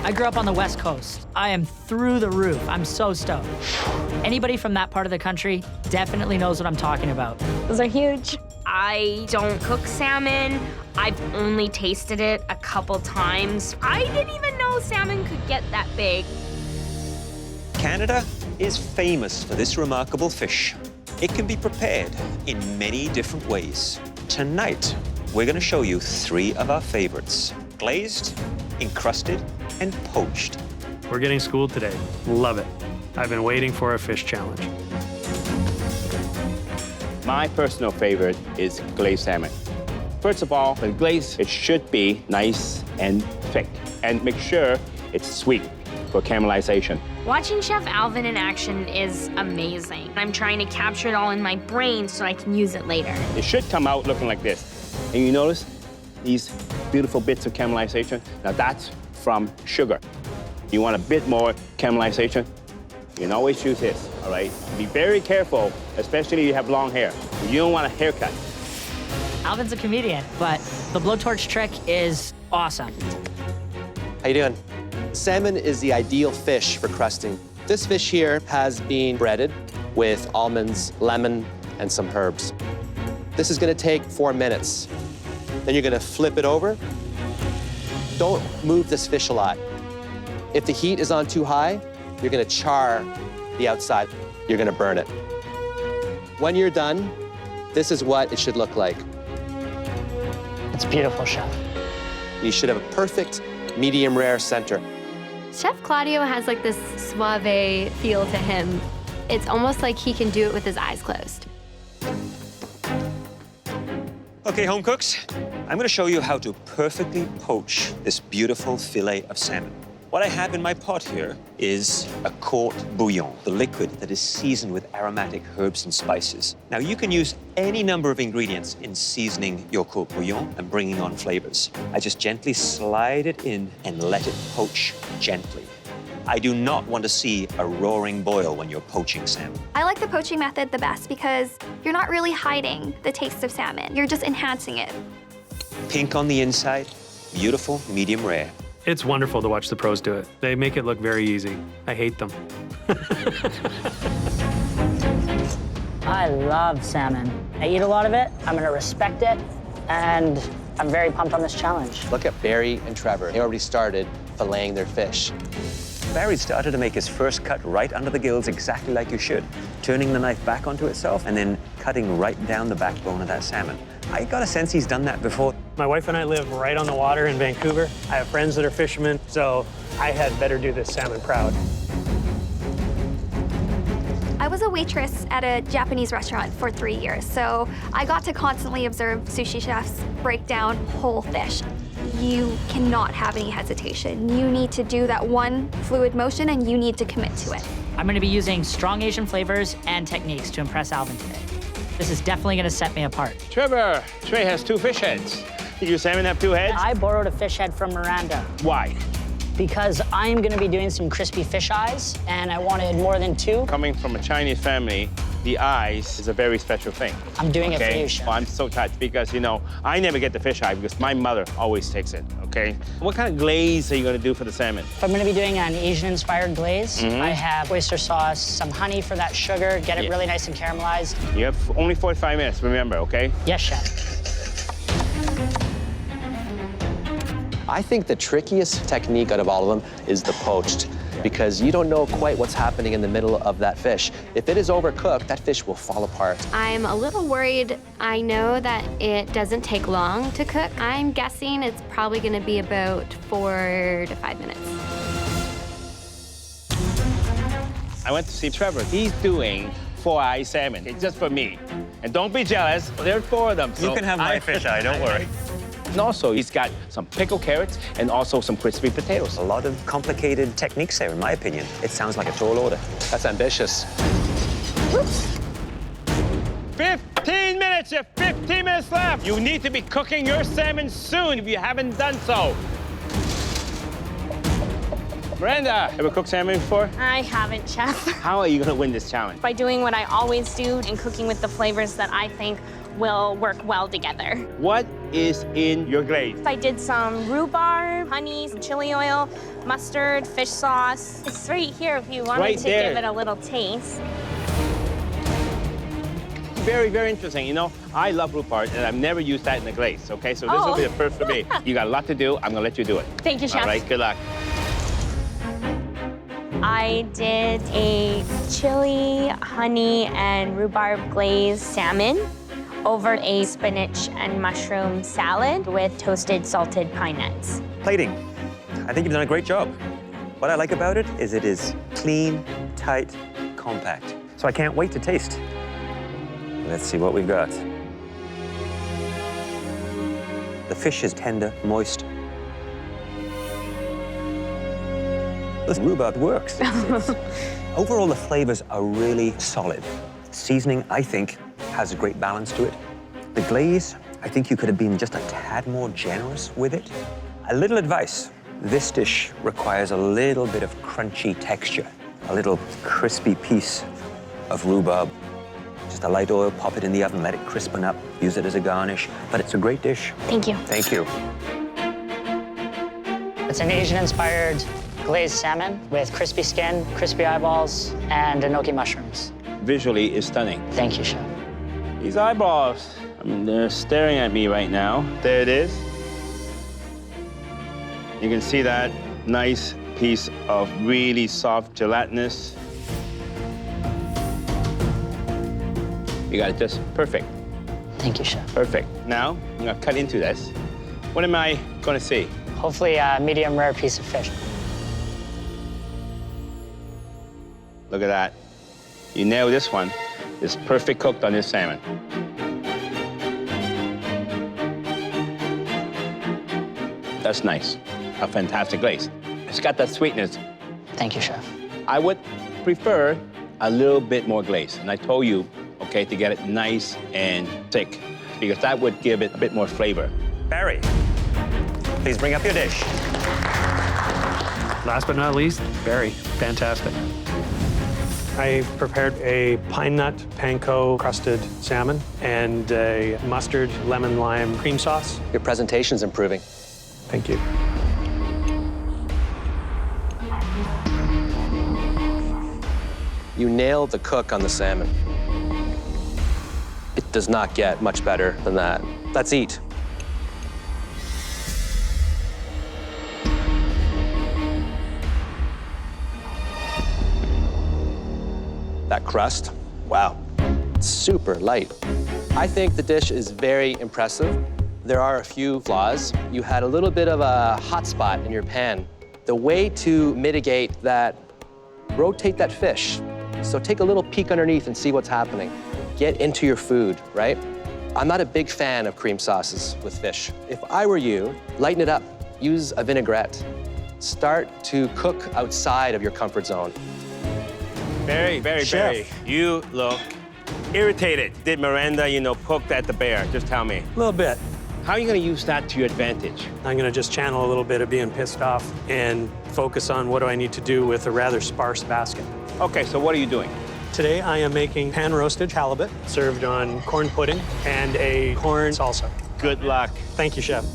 I grew up on the West Coast. I am through the roof. I'm so stoked. Anybody from that part of the country definitely knows what I'm talking about. Those are huge. I don't cook salmon. I've only tasted it a couple times. I didn't even know salmon could get that big. Canada is famous for this remarkable fish. It can be prepared in many different ways. Tonight, we're going to show you 3 of our favorites: glazed, encrusted, and poached. We're getting schooled today. Love it. I've been waiting for a fish challenge. My personal favorite is glazed salmon. First of all, the glaze, it should be nice and thick. And make sure it's sweet for caramelization. Watching Chef Alvin in action is amazing. I'm trying to capture it all in my brain so I can use it later. It should come out looking like this. And you notice these beautiful bits of caramelization? Now that's from sugar. You want a bit more caramelization? You can always choose this, all right? Be very careful, especially if you have long hair. You don't want a haircut. Alvin's a comedian, but the blowtorch trick is awesome. How you doing? Salmon is the ideal fish for crusting. This fish here has been breaded with almonds, lemon, and some herbs. This is gonna take 4 minutes. Then you're gonna flip it over. Don't move this fish a lot. If the heat is on too high, you're gonna char the outside. You're gonna burn it. When you're done, this is what it should look like. It's beautiful, Chef. You should have a perfect medium rare center. Chef Claudio has like this suave feel to him. It's almost like he can do it with his eyes closed. Okay, home cooks, I'm going to show you how to perfectly poach this beautiful fillet of salmon. What I have in my pot here is a court bouillon, the liquid that is seasoned with aromatic herbs and spices. Now, you can use any number of ingredients in seasoning your court bouillon and bringing on flavors. I just gently slide it in and let it poach gently. I do not want to see a roaring boil when you're poaching salmon. I like the poaching method the best because you're not really hiding the taste of salmon. You're just enhancing it. Pink on the inside, beautiful, medium rare. It's wonderful to watch the pros do it. They make it look very easy. I hate them. I love salmon. I eat a lot of it, I'm gonna respect it, and I'm very pumped on this challenge. Look at Barry and Trevor. They already started filleting their fish. Barry started to make his first cut right under the gills, exactly like you should, turning the knife back onto itself and then cutting right down the backbone of that salmon. I got a sense he's done that before. My wife and I live right on the water in Vancouver. I have friends that are fishermen, so I had better do this salmon proud. I was a waitress at a Japanese restaurant for 3 years, so I got to constantly observe sushi chefs break down whole fish. You cannot have any hesitation. You need to do that one fluid motion and you need to commit to it. I'm gonna be using strong Asian flavors and techniques to impress Alvin today. This is definitely gonna set me apart. Trevor, Trey has 2 fish heads. Did your salmon have 2 heads? I borrowed a fish head from Miranda Why? because I'm gonna be doing some crispy fish eyes, and I wanted more than 2. Coming from a Chinese family, the eyes is a very special thing. I'm doing it for you, Chef. Well, I'm so touched because, you know, I never get the fish eye because my mother always takes it, okay? What kind of glaze are you gonna do for the salmon? If I'm gonna be doing an Asian-inspired glaze, I have oyster sauce, some honey for that sugar, get it really nice and caramelized. You have only 45 minutes, remember, okay? Yes, Chef. I think the trickiest technique out of all of them is the poached, because you don't know quite what's happening in the middle of that fish. If it is overcooked, that fish will fall apart. I'm a little worried. I know that it doesn't take long to cook. I'm guessing it's probably gonna be about 4 to 5 minutes. I went to see Trevor. He's doing 4-eye salmon. It's just for me. And don't be jealous, there are 4 of them. You can have my fish eye, don't worry. And also, he's got some pickled carrots and also some crispy potatoes. A lot of complicated techniques there, in my opinion. It sounds like a tall order. That's ambitious. 15 minutes, you have 15 minutes left. You need to be cooking your salmon soon if you haven't done so. Miranda, ever cooked salmon before? I haven't, Chef. How are you gonna win this challenge? By doing what I always do and cooking with the flavors that I think will work well together. What is in your glaze? I did some rhubarb, honey, some chili oil, mustard, fish sauce. It's right here if you wanted Right to there. give it a little taste. Very, very interesting. You know, I love rhubarb, and I've never used that in the glaze, okay? So this will be the first for me. You got a lot to do. I'm gonna let you do it. Thank you, Chef. All right, good luck. I did a chili, honey, and rhubarb glazed salmon over a spinach and mushroom salad with toasted salted pine nuts. Plating. I think you've done a great job. What I like about it is clean, tight, compact. So I can't wait to taste. Let's see what we've got. The fish is tender, moist. This rhubarb works. Overall, the flavors are really solid. Seasoning, I think, has a great balance to it. The glaze, I think you could have been just a tad more generous with it. A little advice, this dish requires a little bit of crunchy texture, a little crispy piece of rhubarb. Just a light oil, pop it in the oven, let it crispen up, use it as a garnish. But it's a great dish. Thank you. Thank you. It's an Asian-inspired glazed salmon with crispy skin, crispy eyeballs, and enoki mushrooms. Visually, it's stunning. Thank you, Chef. These eyeballs, I mean, they're staring at me right now. There it is. You can see that nice piece of really soft gelatinous. You got it just perfect. Thank you, Chef. Perfect. Now, I'm gonna cut into this. What am I gonna see? Hopefully a medium rare piece of fish. Look at that. You nailed this one. It's perfect cooked on this salmon. That's nice. A fantastic glaze. It's got that sweetness. Thank you, Chef. I would prefer a little bit more glaze. And I told you, okay, to get it nice and thick, because that would give it a bit more flavor. Barry, please bring up your dish. Last but not least, Barry. Fantastic. I prepared a pine nut panko crusted salmon and a mustard lemon lime cream sauce. Your presentation's improving. Thank you. You nailed the cook on the salmon. It does not get much better than that. Let's eat. That crust, wow, super light. I think the dish is very impressive. There are a few flaws. You had a little bit of a hot spot in your pan. The way to mitigate that, rotate that fish. So take a little peek underneath and see what's happening. Get into your food, right? I'm not a big fan of cream sauces with fish. If I were you, lighten it up. Use a vinaigrette. Start to cook outside of your comfort zone. Barry, Chef. you look irritated. Did Miranda, poke at the bear? Just tell me. A little bit. How are you gonna use that to your advantage? I'm gonna just channel a little bit of being pissed off and focus on what do I need to do with a rather sparse basket. Okay, so what are you doing? Today I am making pan-roasted halibut served on corn pudding and a corn salsa. Good luck. Thank you, Chef.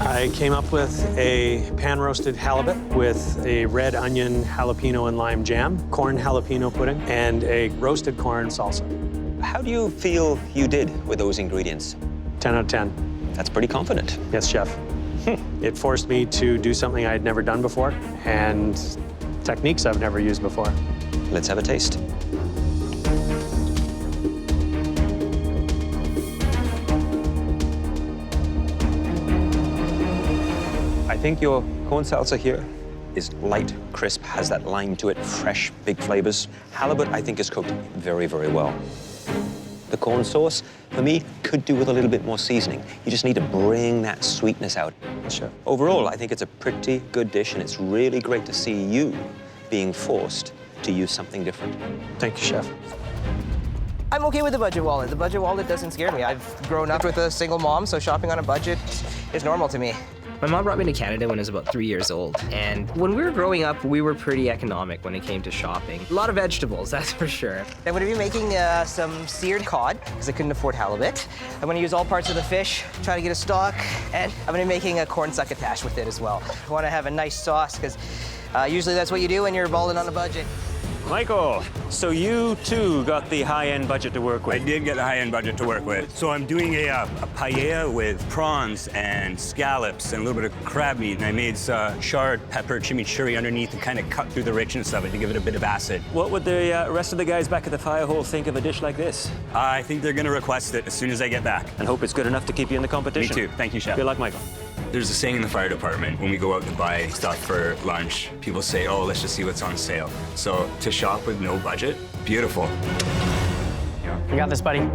I came up with a pan-roasted halibut with a red onion, jalapeno, and lime jam, corn jalapeno pudding, and a roasted corn salsa. How do you feel you did with those ingredients? 10 out of 10. That's pretty confident. Yes, Chef. It forced me to do something I had never done before and techniques I've never used before. Let's have a taste. I think your corn salsa here is light, crisp, has that lime to it, fresh, big flavors. Halibut, I think, is cooked very, very well. The corn sauce, for me, could do with a little bit more seasoning. You just need to bring that sweetness out. Sure. Overall, I think it's a pretty good dish, and it's really great to see you being forced to use something different. Thank you, Chef. I'm okay with the budget wallet. The budget wallet doesn't scare me. I've grown up with a single mom, so shopping on a budget is normal to me. My mom brought me to Canada when I was about 3 years old, and when we were growing up, we were pretty economic when it came to shopping. A lot of vegetables, that's for sure. I'm gonna be making some seared cod, because I couldn't afford halibut. I'm gonna use all parts of the fish, try to get a stock, and I'm gonna be making a corn succotash with it as well. I wanna have a nice sauce, because usually that's what you do when you're balling on a budget. Michael, so you too got the high-end budget to work with. I did get the high-end budget to work with. So I'm doing a paella with prawns and scallops and a little bit of crab meat, and I made charred pepper chimichurri underneath to kind of cut through the richness of it to give it a bit of acid. What would the rest of the guys back at the fire hall think of a dish like this? I think they're going to request it as soon as I get back. And hope it's good enough to keep you in the competition. Me too. Thank you, Chef. Good luck, Michael. There's a saying in the fire department when we go out to buy stuff for lunch, people say, oh, let's just see what's on sale. So to shop with no budget, beautiful. You got this, buddy.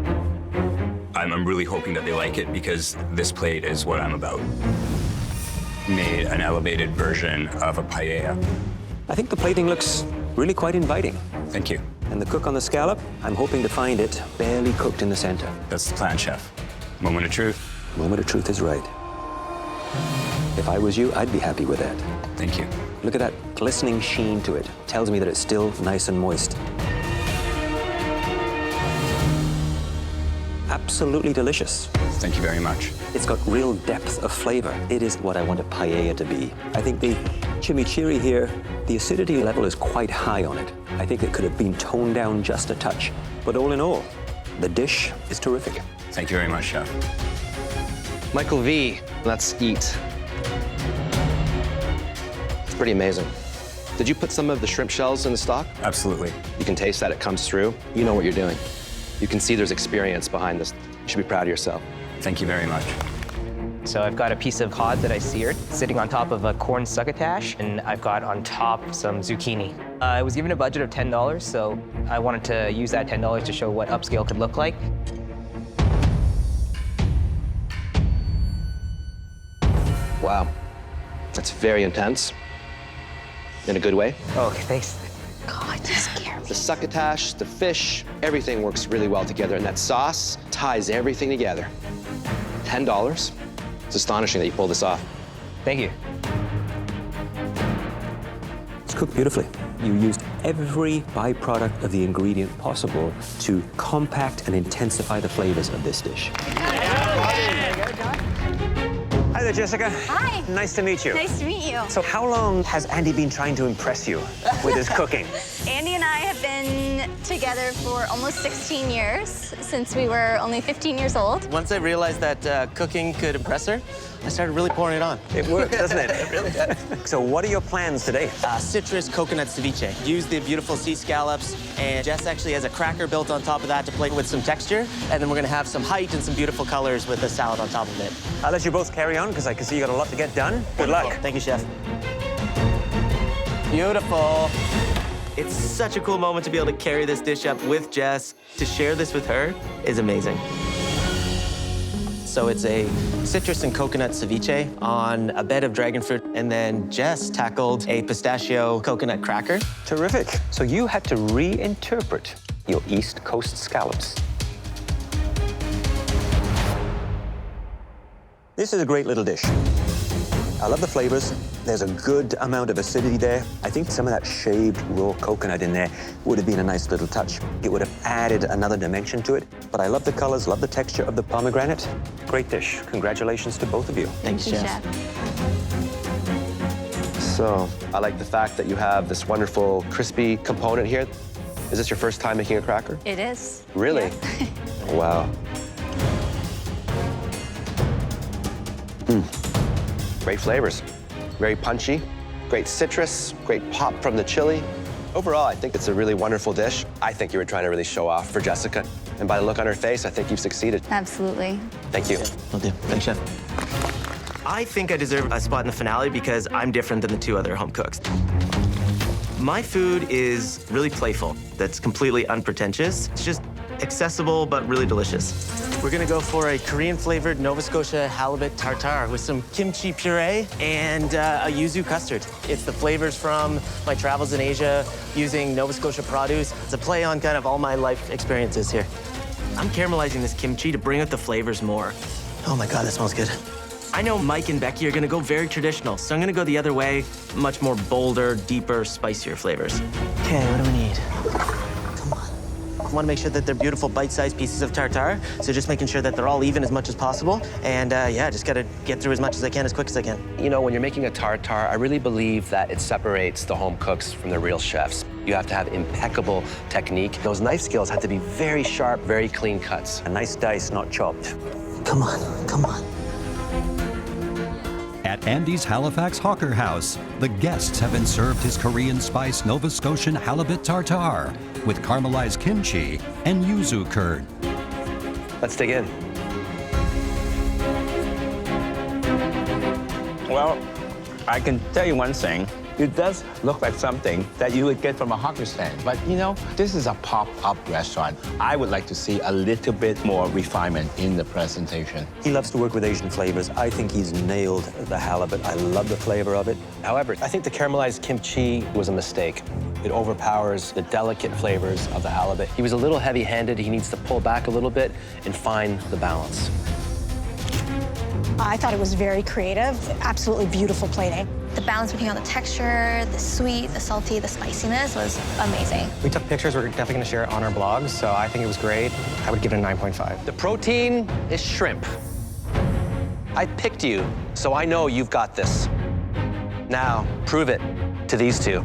I'm really hoping that they like it because this plate is what I'm about. Made an elevated version of a paella. I think the plating looks really quite inviting. Thank you. And the cook on the scallop, I'm hoping to find it barely cooked in the center. That's the plan, Chef. Moment of truth. Moment of truth is right. If I was you, I'd be happy with that. Thank you. Look at that glistening sheen to it. Tells me that it's still nice and moist. Absolutely delicious. Thank you very much. It's got real depth of flavor. It is what I want a paella to be. I think the chimichurri here, the acidity level is quite high on it. I think it could have been toned down just a touch. But all in all, the dish is terrific. Thank you very much, Chef. Michael V, let's eat. It's pretty amazing. Did you put some of the shrimp shells in the stock? Absolutely. You can taste that it comes through. You know what you're doing. You can see there's experience behind this. You should be proud of yourself. Thank you very much. So I've got a piece of cod that I seared, sitting on top of a corn succotash, and I've got on top some zucchini. I was given a budget of $10, so I wanted to use that $10 to show what upscale could look like. Wow, that's very intense. In a good way. Oh, okay, thanks. God, you scare me. The succotash, the fish, everything works really well together, and that sauce ties everything together. $10. It's astonishing that you pulled this off. Thank you. It's cooked beautifully. You used every byproduct of the ingredient possible to compact and intensify the flavors of this dish. Hi there, Jessica. Hi. Nice to meet you. Nice to meet you. So how long has Andy been trying to impress you with his cooking? Andy and I have been together for almost 16 years, since we were only 15 years old. Once I realized that cooking could impress her, I started really pouring it on. It works, doesn't it? It really does. So what are your plans today? Citrus coconut ceviche. Use the beautiful sea scallops, and Jess actually has a cracker built on top of that to play with some texture, and then we're gonna have some height and some beautiful colors with the salad on top of it. I'll let you both carry on, because I can see you got a lot to get done. Good luck. Thank you, Chef. Beautiful. It's such a cool moment to be able to carry this dish up with Jess. To share this with her is amazing. So it's a citrus and coconut ceviche on a bed of dragon fruit, and then Jess tackled a pistachio coconut cracker. Terrific. So you had to reinterpret your East Coast scallops. This is a great little dish. I love the flavors. There's a good amount of acidity there. I think some of that shaved raw coconut in there would have been a nice little touch. It would have added another dimension to it. But I love the colors, love the texture of the pomegranate. Great dish. Congratulations to both of you. Thanks, Chef. So, I like the fact that you have this wonderful crispy component here. Is this your first time making a cracker? It is. Really? Yeah. Wow. Great flavors. Very punchy, great citrus, great pop from the chili. Overall, I think it's a really wonderful dish. I think you were trying to really show off for Jessica. And by the look on her face, I think you've succeeded. Absolutely. Thank you. Will do. Thanks, Chef. I think I deserve a spot in the finale because I'm different than the two other home cooks. My food is really playful. That's completely unpretentious. It's just accessible, but really delicious. We're gonna go for a Korean-flavored Nova Scotia halibut tartare with some kimchi puree and a yuzu custard. It's the flavors from my travels in Asia using Nova Scotia produce. It's a play on kind of all my life experiences here. I'm caramelizing this kimchi to bring out the flavors more. Oh my God, that smells good. I know Mike and Becky are gonna go very traditional, so I'm gonna go the other way, much more bolder, deeper, spicier flavors. Okay, what do we need? Come on. I wanna make sure that they're beautiful bite-sized pieces of tartare, so just making sure that they're all even as much as possible. And yeah, just gotta get through as much as I can, as quick as I can. You know, when you're making a tartare, I really believe that it separates the home cooks from the real chefs. You have to have impeccable technique. Those knife skills have to be very sharp, very clean cuts. A nice dice, not chopped. Come on, come on. At Andy's Halifax Hawker House, the guests have been served his Korean spice Nova Scotian halibut tartare with caramelized kimchi and yuzu curd. Let's dig in. Well, I can tell you one thing. It does look like something that you would get from a hawker stand. But you know, this is a pop-up restaurant. I would like to see a little bit more refinement in the presentation. He loves to work with Asian flavors. I think he's nailed the halibut. I love the flavor of it. However, I think the caramelized kimchi was a mistake. It overpowers the delicate flavors of the halibut. He was a little heavy-handed. He needs to pull back a little bit and find the balance. I thought it was very creative, absolutely beautiful plating. The balance between all the texture, the sweet, the salty, the spiciness was amazing. We took pictures. We're definitely going to share it on our blog, so I think it was great. I would give it a 9.5. The protein is shrimp. I picked you, so I know you've got this. Now, prove it to these two.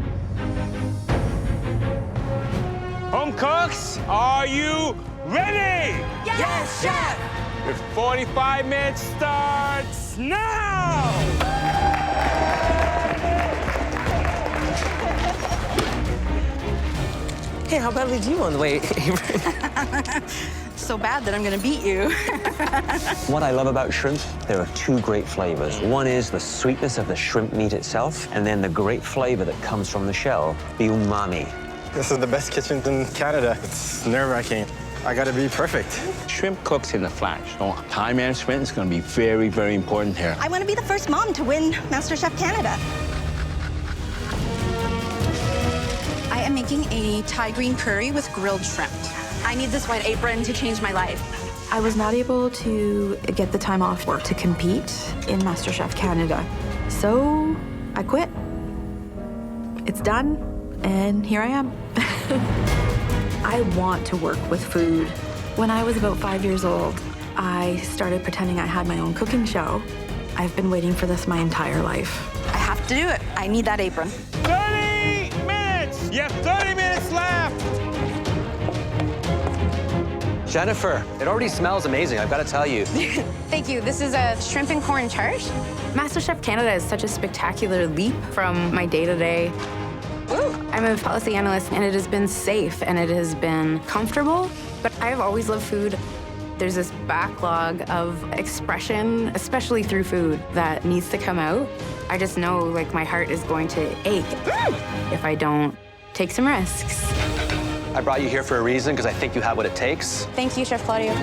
Home cooks, are you ready? Yes, chef! Your 45 minutes starts now! Hey, how badly do you want the way? So bad that I'm gonna beat you. What I love about shrimp, there are two great flavors. One is the sweetness of the shrimp meat itself, and then the great flavor that comes from the shell, the umami. This is the best kitchen in Canada. It's nerve-wracking. I gotta be perfect. Shrimp cooks in the flash. So time management is gonna be very, very important here. I wanna be the first mom to win MasterChef Canada. I am making a Thai green curry with grilled shrimp. I need this white apron to change my life. I was not able to get the time off work to compete in MasterChef Canada. So I quit. It's done, and here I am. I want to work with food. When I was about 5 years old, I started pretending I had my own cooking show. I've been waiting for this my entire life. I have to do it. I need that apron. 30 minutes! You have 30 minutes left! Jennifer, it already smells amazing, I've got to tell you. Thank you. This is a shrimp and corn tart. MasterChef Canada is such a spectacular leap from my day-to-day. I'm a policy analyst, and it has been safe, and it has been comfortable, but I've always loved food. There's this backlog of expression, especially through food, that needs to come out. I just know, like, my heart is going to ache if I don't take some risks. I brought you here for a reason, because I think you have what it takes. Thank you, Chef Claudio.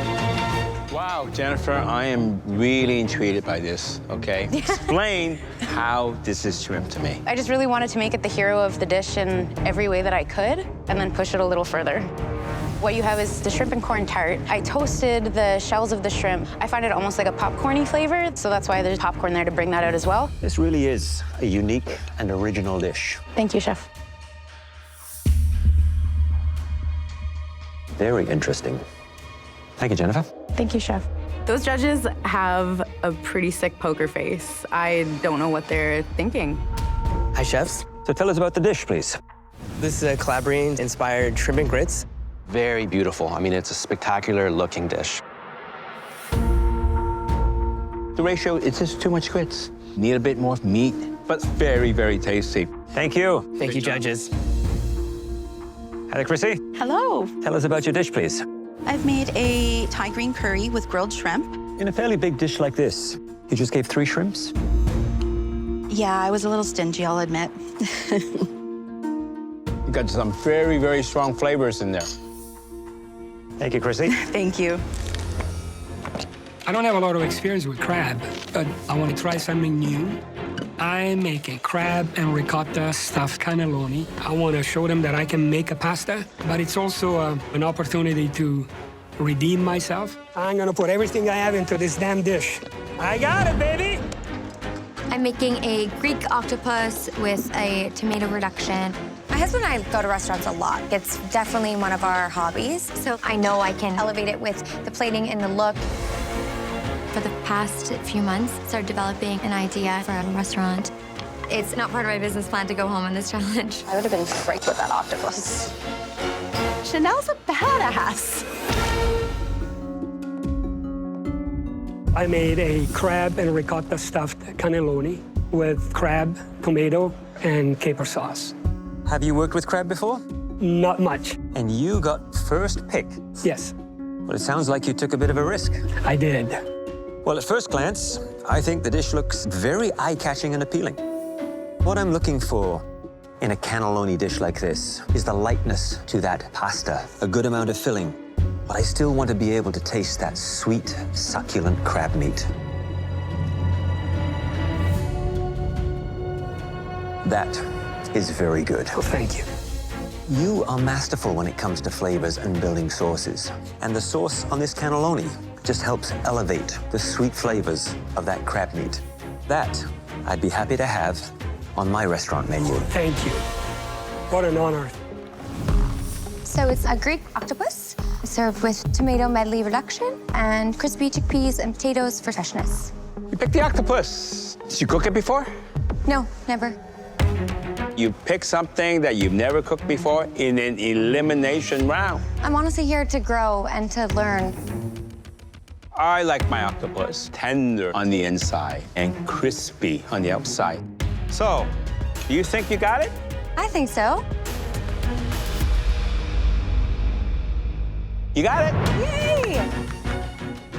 Wow, Jennifer, I am really intrigued by this, okay? Explain how this is shrimp to me. I just really wanted to make it the hero of the dish in every way that I could, and then push it a little further. What you have is the shrimp and corn tart. I toasted the shells of the shrimp. I find it almost like a popcorny flavor, so that's why there's popcorn there to bring that out as well. This really is a unique and original dish. Thank you, Chef. Very interesting. Thank you, Jennifer. Thank you, Chef. Those judges have a pretty sick poker face. I don't know what they're thinking. Hi, chefs. So tell us about the dish, please. This is a Calabrian-inspired shrimp and grits. Very beautiful. I mean, it's a spectacular looking dish. The ratio, it's just too much grits. Need a bit more meat, but very, very tasty. Thank you. Thank you, judges. Hello, Chrissy. Hello. Tell us about your dish, please. I've made a Thai green curry with grilled shrimp. In a fairly big dish like this, you just gave 3 shrimps? Yeah, I was a little stingy, I'll admit. You got some very, very strong flavors in there. Thank you, Chrissy. Thank you. I don't have a lot of experience with crab, but I want to try something new. I make a crab and ricotta stuffed cannelloni. I want to show them that I can make a pasta, but it's also an opportunity to redeem myself. I'm going to put everything I have into this damn dish. I got it, baby! I'm making a Greek octopus with a tomato reduction. My husband and I go to restaurants a lot. It's definitely one of our hobbies, so I know I can elevate it with the plating and the look. For the past few months, started developing an idea for a restaurant. It's not part of my business plan to go home on this challenge. I would have been great with that octopus. Chanel's a badass. I made a crab and ricotta stuffed cannelloni with crab, tomato, and caper sauce. Have you worked with crab before? Not much. And you got first pick? Yes. Well, it sounds like you took a bit of a risk. I did. Well, at first glance, I think the dish looks very eye-catching and appealing. What I'm looking for in a cannelloni dish like this is the lightness to that pasta, a good amount of filling, but I still want to be able to taste that sweet, succulent crab meat. That is very good. Oh, thank you. You are masterful when it comes to flavors and building sauces. And the sauce on this cannelloni just helps elevate the sweet flavors of that crab meat. That I'd be happy to have on my restaurant menu. Thank you. What an honor. So it's a Greek octopus served with tomato medley reduction and crispy chickpeas and potatoes for freshness. You picked the octopus. Did you cook it before? No, never. You pick something that you've never cooked before in an elimination round. I'm honestly here to grow and to learn. I like my octopus tender on the inside and crispy on the outside. So, do you think you got it? I think so. You got it? Yay!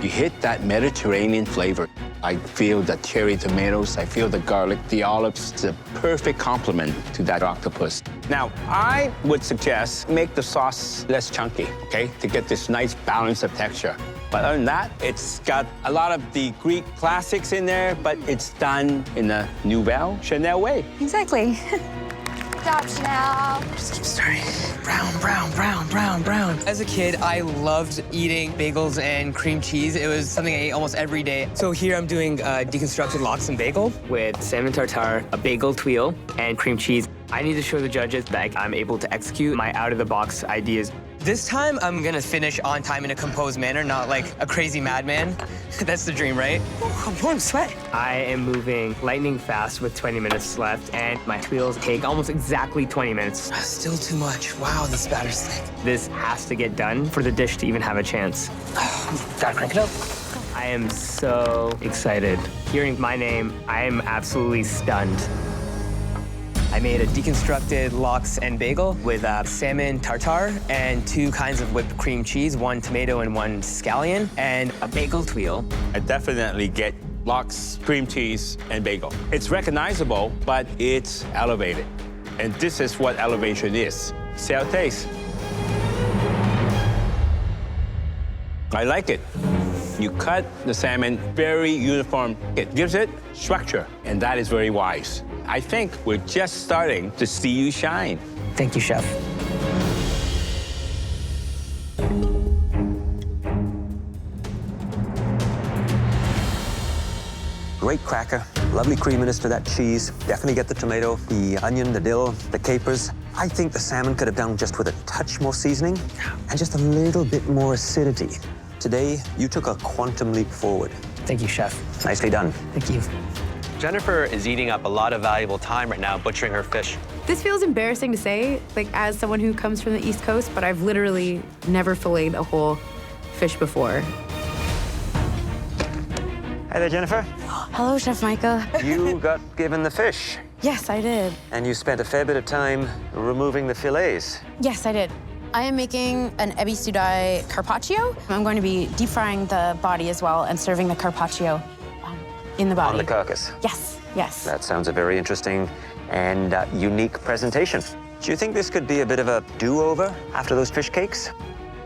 You hit that Mediterranean flavor. I feel the cherry tomatoes, I feel the garlic, the olives. It's a perfect complement to that octopus. Now, I would suggest make the sauce less chunky, okay, to get this nice balance of texture. But other than that, it's got a lot of the Greek classics in there, but it's done in a Nouvelle Chanel way. Exactly. Good job, Chanel. Just keep stirring. Brown, brown, brown, brown, brown. As a kid, I loved eating bagels and cream cheese. It was something I ate almost every day. So here I'm doing deconstructed lox and bagel with salmon tartare, a bagel tuile, and cream cheese. I need to show the judges that I'm able to execute my out-of-the-box ideas. This time, I'm gonna finish on time in a composed manner, not like a crazy madman. That's the dream, right? Oh, I'm warm, sweat. I am moving lightning fast with 20 minutes left, and my tuiles take almost exactly 20 minutes. Still too much. Wow, this batter's thick. This has to get done for the dish to even have a chance. Gotta crank it up. I am so excited. Hearing my name, I am absolutely stunned. I made a deconstructed lox and bagel with salmon tartare and 2 kinds of whipped cream cheese, 1 tomato and 1 scallion, and a bagel tuile. I definitely get lox, cream cheese, and bagel. It's recognizable, but it's elevated. And this is what elevation is. See how it tastes. I like it. You cut the salmon very uniform. It gives it structure, and that is very wise. I think we're just starting to see you shine. Thank you, Chef. Great cracker, lovely creaminess to that cheese. Definitely get the tomato, the onion, the dill, the capers. I think the salmon could have done just with a touch more seasoning and just a little bit more acidity. Today, you took a quantum leap forward. Thank you, Chef. Nicely done. Thank you. Jennifer is eating up a lot of valuable time right now butchering her fish. This feels embarrassing to say, like as someone who comes from the East Coast, but I've literally never filleted a whole fish before. Hi there, Jennifer. Hello, Chef Micah. You got given the fish, Yes, I did. and you spent a fair bit of time removing the fillets. Yes, I did. I am making an ebi sudai carpaccio. I'm going to be deep frying the body as well and serving the carpaccio in the body. On the carcass. Yes, yes. That sounds a very interesting and unique presentation. Do you think this could be a bit of a do-over after those fish cakes?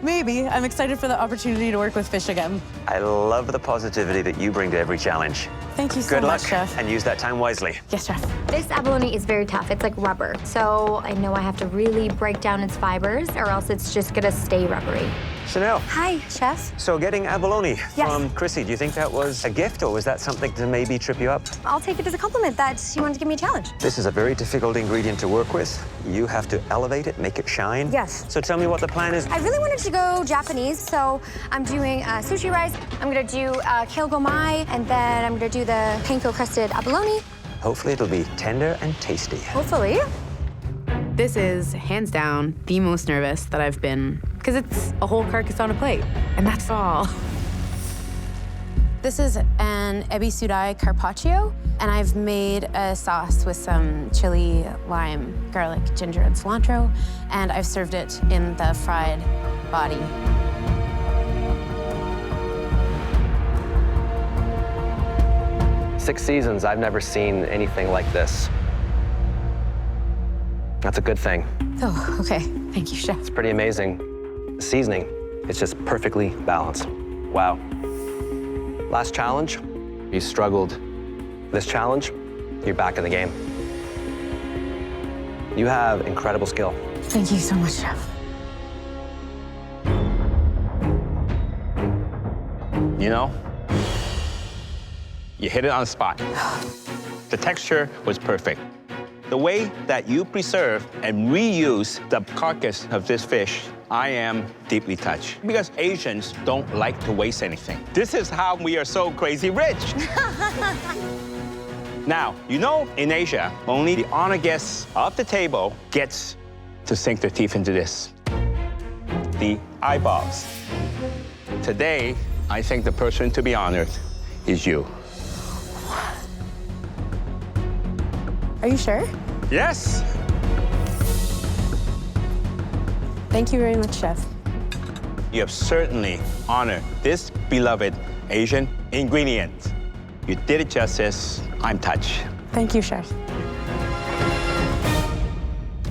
Maybe. I'm excited for the opportunity to work with fish again. I love the positivity that you bring to every challenge. Thank you so Good much, luck, Chef. and use that time wisely. Yes, Chef. This abalone is very tough. It's like rubber. So I know I have to really break down its fibers or else it's just gonna stay rubbery. Chanel. Hi, chef. So getting abalone Yes. from Chrissy, do you think that was a gift or was that something to maybe trip you up? I'll take it as a compliment that she wanted to give me a challenge. This is a very difficult ingredient to work with. You have to elevate it, make it shine. Yes. So tell me what the plan is. I really wanted to go Japanese, so I'm doing sushi rice. I'm gonna do kale gomai, and then I'm gonna do the panko crusted abalone. Hopefully it'll be tender and tasty. Hopefully. This is, hands down, the most nervous that I've been, because it's a whole carcass on a plate, and that's all. This is an ebi sudai carpaccio, and I've made a sauce with some chili, lime, garlic, ginger, and cilantro, and I've served it in the fried body. Six seasons, I've never seen anything like this. That's a good thing. Oh, okay. Thank you, chef. It's pretty amazing. The seasoning, it's just perfectly balanced. Wow. Last challenge, you struggled. This challenge, you're back in the game. You have incredible skill. Thank you so much, chef. You know, you hit it on the spot. The texture was perfect. The way that you preserve and reuse the carcass of this fish, I am deeply touched. Because Asians don't like to waste anything. This is how we are so crazy rich. Now, you know, in Asia, only the honored guests of the table gets to sink their teeth into this. The eyeballs. Today, I think the person to be honored is you. Are you sure? Yes. Thank you very much, chef. You have certainly honored this beloved Asian ingredient. You did it justice. I'm touched. Thank you, chef.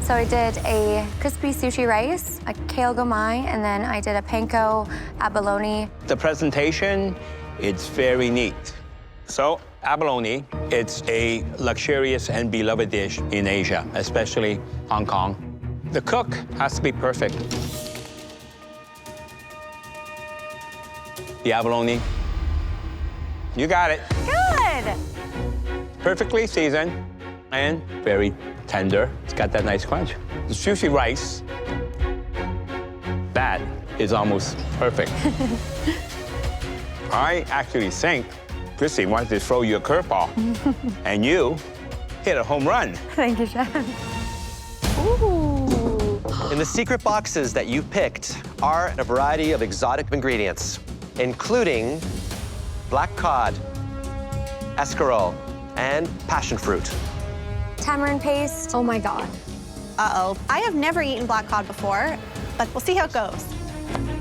So I did a crispy sushi rice, a kale gomai, and then I did a panko abalone. The presentation, it's very neat. So, abalone, it's a luxurious and beloved dish in Asia, especially Hong Kong. The cook has to be perfect. The abalone, you got it. Good. Perfectly seasoned and very tender. It's got that nice crunch. The sushi rice, that is almost perfect. I actually think Chrissy wanted to throw you a curveball, and you hit a home run. Thank you, chef. Ooh. In the secret boxes that you picked are a variety of exotic ingredients, including black cod, escarole, and passion fruit. Tamarind paste. Oh my God. Uh-oh. I have never eaten black cod before, but we'll see how it goes.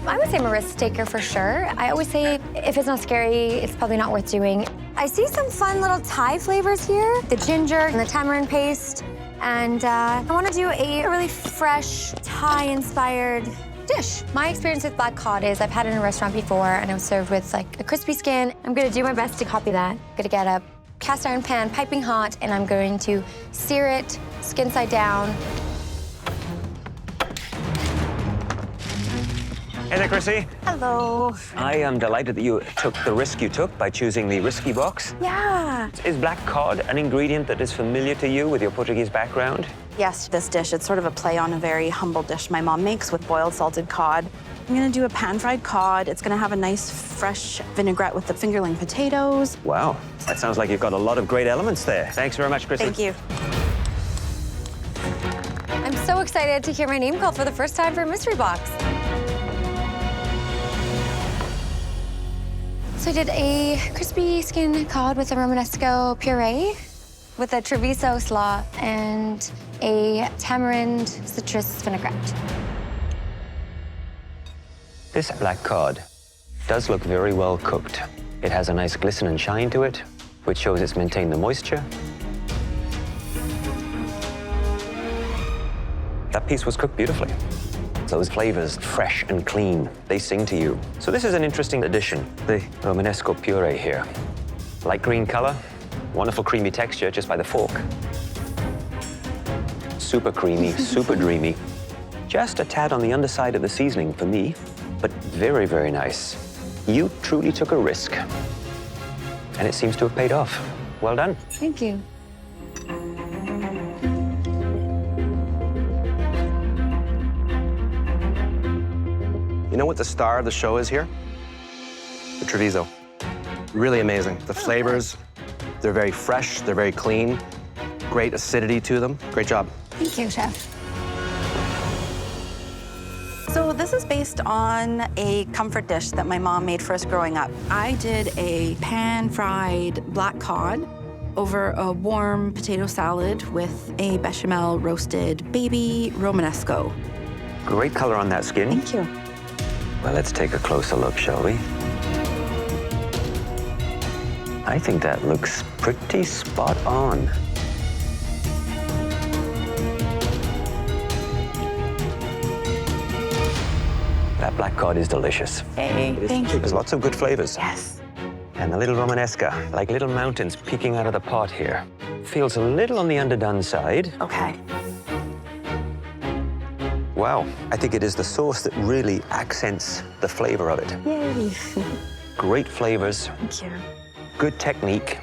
I would say I'm a risk taker for sure. I always say if it's not scary, it's probably not worth doing. I see some fun little Thai flavors here, the ginger and the tamarind paste. And I want to do a really fresh Thai-inspired dish. My experience with black cod is I've had it in a restaurant before and it was served with like a crispy skin. I'm gonna do my best to copy that. I'm gonna get a cast iron pan piping hot and I'm going to sear it skin side down. Hey there, Chrissy. Hello. I am delighted that you took the risk you took by choosing the risky box. Yeah. Is black cod an ingredient that is familiar to you with your Portuguese background? Yes, this dish, it's sort of a play on a very humble dish my mom makes with boiled salted cod. I'm gonna do a pan-fried cod. It's gonna have a nice fresh vinaigrette with the fingerling potatoes. Wow, that sounds like you've got a lot of great elements there. Thanks very much, Chrissy. Thank you. I'm so excited to hear my name called for the first time for a mystery box. So I did a crispy skin cod with a Romanesco puree with a Treviso slaw and a tamarind citrus vinaigrette. This black cod does look very well cooked. It has a nice glisten and shine to it, which shows it's maintained the moisture. That piece was cooked beautifully. Those flavors, fresh and clean, they sing to you. So this is an interesting addition, the Romanesco puree here. Light green color, wonderful creamy texture just by the fork. super creamy, super dreamy. Just a tad on the underside of the seasoning for me, but very, very nice. You truly took a risk, and it seems to have paid off. Well done. Thank you. You know what the star of the show is here? The Treviso. Really amazing. The flavors, they're very fresh, they're very clean. Great acidity to them. Great job. Thank you, Chef. So this is based on a comfort dish that my mom made for us growing up. I did a pan-fried black cod over a warm potato salad with a bechamel roasted baby Romanesco. Great color on that skin. Thank you. Well, let's take a closer look, shall we? I think that looks pretty spot on. That black cod is delicious. Hey, thank you. There's lots of good flavors. Yes. And the little Romanesca, like little mountains peeking out of the pot here. Feels a little on the underdone side. Okay. Wow, I think it is the sauce that really accents the flavor of it. Yay. Great flavors. Thank you. Good technique.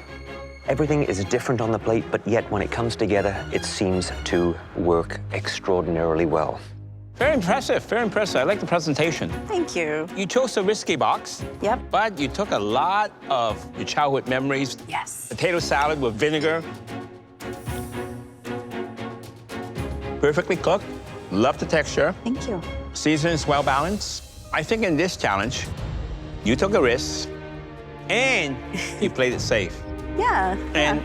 Everything is different on the plate, but yet when it comes together, it seems to work extraordinarily well. Very impressive, very impressive. I like the presentation. Thank you. You chose a risky box. Yep. But you took a lot of your childhood memories. Yes. Potato salad with vinegar. Perfectly cooked. Love the texture. Thank you. Seasoning is well balanced. I think in this challenge, you took a risk and you played it safe. Yeah. And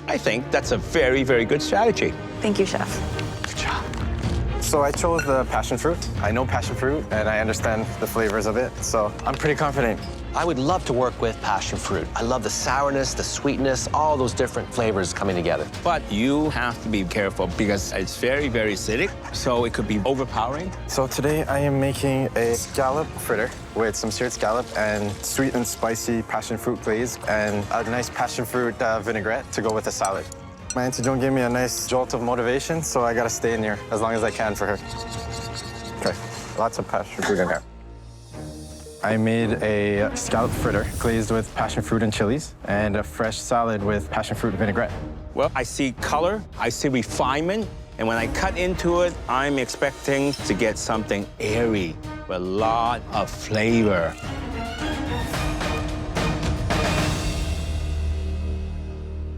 I think that's a very, very good strategy. Thank you, Chef. Good job. So I chose the passion fruit. I know passion fruit, and I understand the flavors of it, so I'm pretty confident. I would love to work with passion fruit. I love the sourness, the sweetness, all those different flavors coming together. But you have to be careful because it's very, very acidic, so it could be overpowering. So today I am making a scallop fritter with some seared scallop and sweet and spicy passion fruit glaze and a nice passion fruit vinaigrette to go with the salad. My Auntie Joan gave me a nice jolt of motivation, so I gotta stay in here as long as I can for her. Okay, lots of passion fruit in here. I made a scallop fritter glazed with passion fruit and chilies and a fresh salad with passion fruit vinaigrette. Well, I see color, I see refinement, and when I cut into it, I'm expecting to get something airy with a lot of flavor.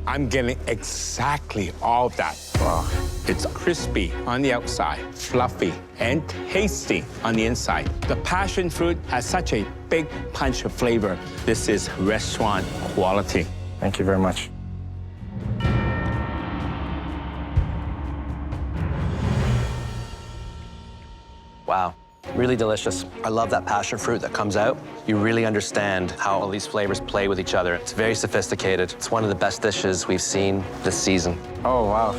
I'm getting exactly all of that. Wow. It's crispy on the outside, fluffy, and tasty on the inside. The passion fruit has such a big punch of flavor. This is restaurant quality. Thank you very much. Wow, really delicious. I love that passion fruit that comes out. You really understand how all these flavors play with each other. It's very sophisticated. It's one of the best dishes we've seen this season. Oh, wow.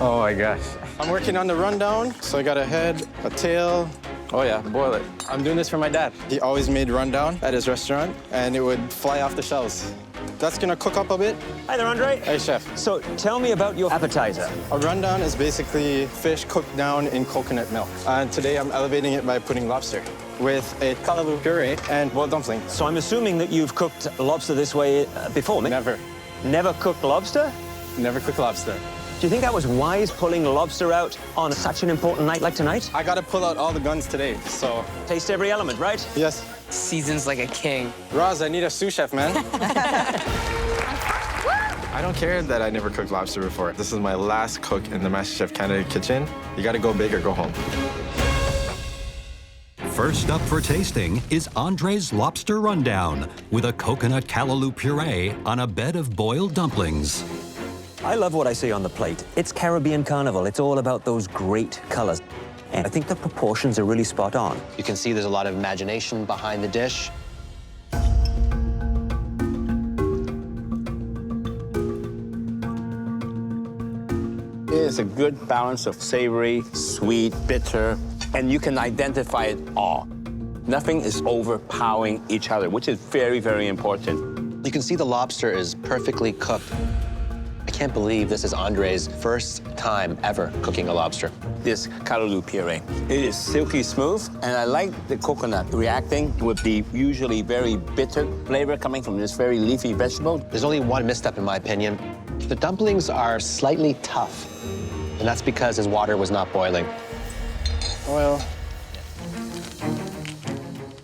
Oh my gosh. I'm working on the rundown, so I got a head, a tail. Oh yeah, boil it. I'm doing this for my dad. He always made rundown at his restaurant, and it would fly off the shelves. That's gonna cook up a bit. Hi there, Andre. Hey, chef. So tell me about your appetizer. A rundown is basically fish cooked down in coconut milk. And today I'm elevating it by putting lobster with a callaloo puree and boiled dumpling. So I'm assuming that you've cooked lobster this way before, Mick? Never. Never cooked lobster? Never cooked lobster. Do you think that was wise, pulling lobster out on such an important night like tonight? I gotta pull out all the guns today, so. Taste every element, right? Yes. Seasons like a king. Roz, I need a sous chef, man. I don't care that I never cooked lobster before. This is my last cook in the MasterChef Canada kitchen. You gotta go big or go home. First up for tasting is Andre's Lobster Rundown with a coconut callaloo puree on a bed of boiled dumplings. I love what I see on the plate. It's Caribbean Carnival. It's all about those great colors. And I think the proportions are really spot on. You can see there's a lot of imagination behind the dish. It's a good balance of savory, sweet, bitter, and you can identify it all. Nothing is overpowering each other, which is very, very important. You can see the lobster is perfectly cooked. I can't believe this is Andre's first time ever cooking a lobster. This callaloo puree. It is silky smooth, and I like the coconut reacting with the usually very bitter flavor coming from this very leafy vegetable. There's only one misstep in my opinion. The dumplings are slightly tough, and that's because his water was not boiling. Oil.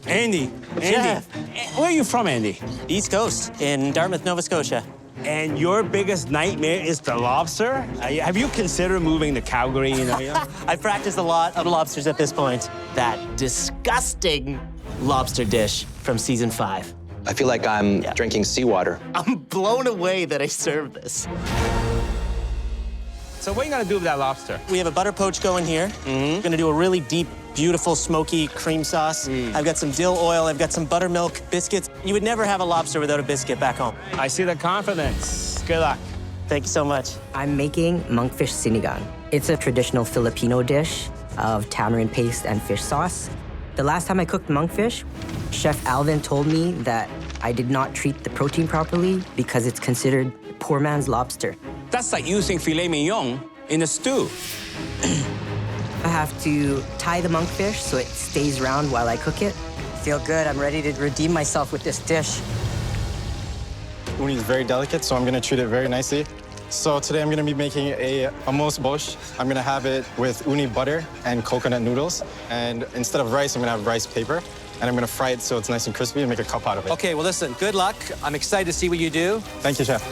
Andy, where are you from, Andy? East Coast, in Dartmouth, Nova Scotia. And your biggest nightmare is the lobster? Have you considered moving to Calgary? I've practiced a lot of lobsters at this point. That disgusting lobster dish from season 5. I feel like I'm drinking seawater. I'm blown away that I served this. So what are you gonna do with that lobster? We have a butter poach going here. We're gonna do a really deep, beautiful, smoky cream sauce. I've got some dill oil, I've got some buttermilk biscuits. You would never have a lobster without a biscuit back home. I see the confidence. Good luck. Thank you so much. I'm making monkfish sinigang. It's a traditional Filipino dish of tamarind paste and fish sauce. The last time I cooked monkfish, Chef Alvin told me that I did not treat the protein properly because it's considered poor man's lobster. That's like using filet mignon in a stew. I have to tie the monkfish so it stays round while I cook it. Feel good, I'm ready to redeem myself with this dish. Uni is very delicate, so I'm gonna treat it very nicely. So today I'm gonna be making a amos bosh. I'm gonna have it with uni butter and coconut noodles. And instead of rice, I'm gonna have rice paper. And I'm gonna fry it so it's nice and crispy and make a cup out of it. Okay, well listen, good luck. I'm excited to see what you do. Thank you, Chef.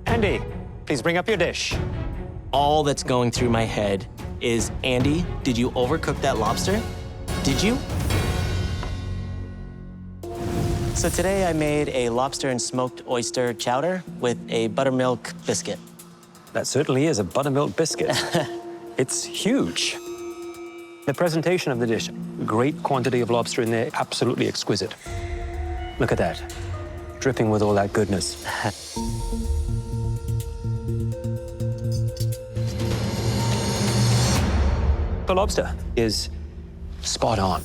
Andy, please bring up your dish. All that's going through my head is, Andy, did you overcook that lobster? Did you? So today I made a lobster and smoked oyster chowder with a buttermilk biscuit. That certainly is a buttermilk biscuit. It's huge. The presentation of the dish, great quantity of lobster in there, absolutely exquisite. Look at that, dripping with all that goodness. The lobster is spot on.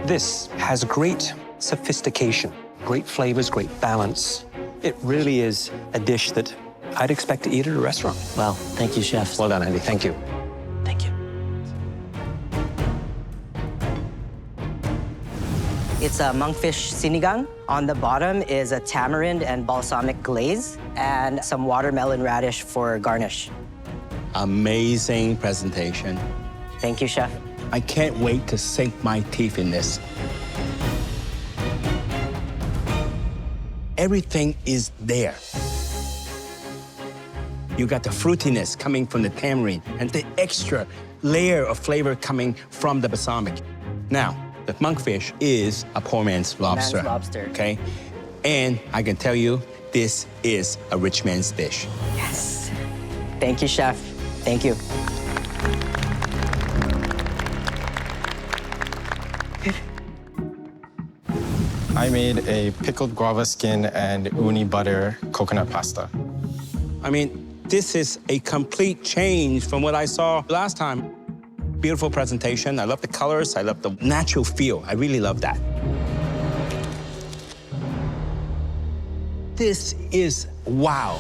This has great sophistication, great flavors, great balance. It really is a dish that I'd expect to eat at a restaurant. Well, thank you, Chef. Well done, Andy. Thank you. Thank you. It's a monkfish sinigang. On the bottom is a tamarind and balsamic glaze and some watermelon radish for garnish. Amazing presentation. Thank you, Chef. I can't wait to sink my teeth in this. Everything is there. You got the fruitiness coming from the tamarind and the extra layer of flavor coming from the balsamic. Now, the monkfish is a poor man's lobster. Man's lobster. Okay? And I can tell you, this is a rich man's dish. Yes. Thank you, Chef. Thank you. I made a pickled guava skin and uni butter coconut pasta. I mean, this is a complete change from what I saw last time. Beautiful presentation. I love the colors. I love the natural feel. I really love that. This is wow.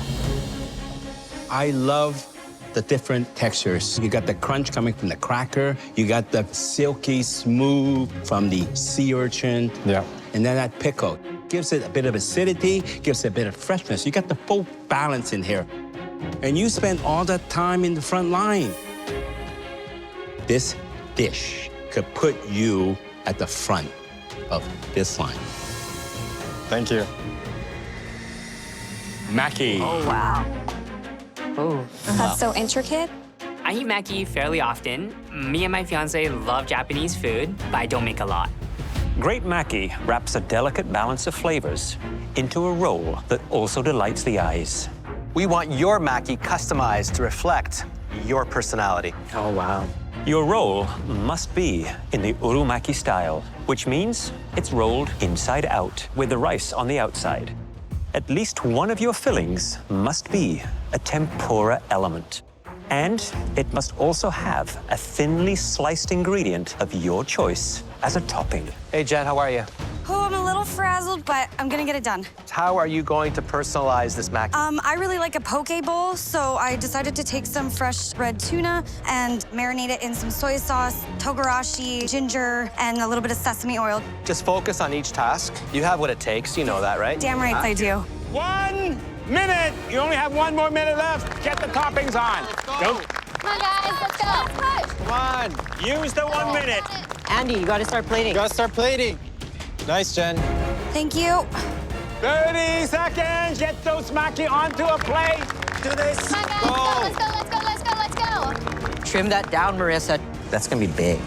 I love the different textures. You got the crunch coming from the cracker. You got the silky smooth from the sea urchin. Yeah. And then that pickle gives it a bit of acidity, gives it a bit of freshness. You got the full balance in here. And you spend all that time in the front line. This dish could put you at the front of this line. Thank you. Mackie. Oh, wow. Oh. That's so intricate. I eat maki fairly often. Me and my fiance love Japanese food, but I don't make a lot. Great maki wraps a delicate balance of flavors into a roll that also delights the eyes. We want your maki customized to reflect your personality. Oh, wow. Your roll must be in the urumaki style, which means it's rolled inside out with the rice on the outside. At least one of your fillings must be a tempura element. And it must also have a thinly sliced ingredient of your choice as a topping. Hey, Jen, how are you? Oh, I'm a little frazzled, but I'm gonna get it done. How are you going to personalize this mac? I really like a poke bowl, so I decided to take some fresh red tuna and marinate it in some soy sauce, togarashi, ginger, and a little bit of sesame oil. Just focus on each task. You have what it takes. You know that, right? Damn right I do. 1 minute. You only have 1 more minute left. Get the toppings on. Go. Come on, guys, let's go. Come on. Use the 1 minute. Andy, you gotta start plating. You gotta start plating. Nice, Jen. Thank you. 30 seconds. Get those maki onto a plate. Do this. Come on, guys, let's go. Trim that down, Marissa. That's gonna be big.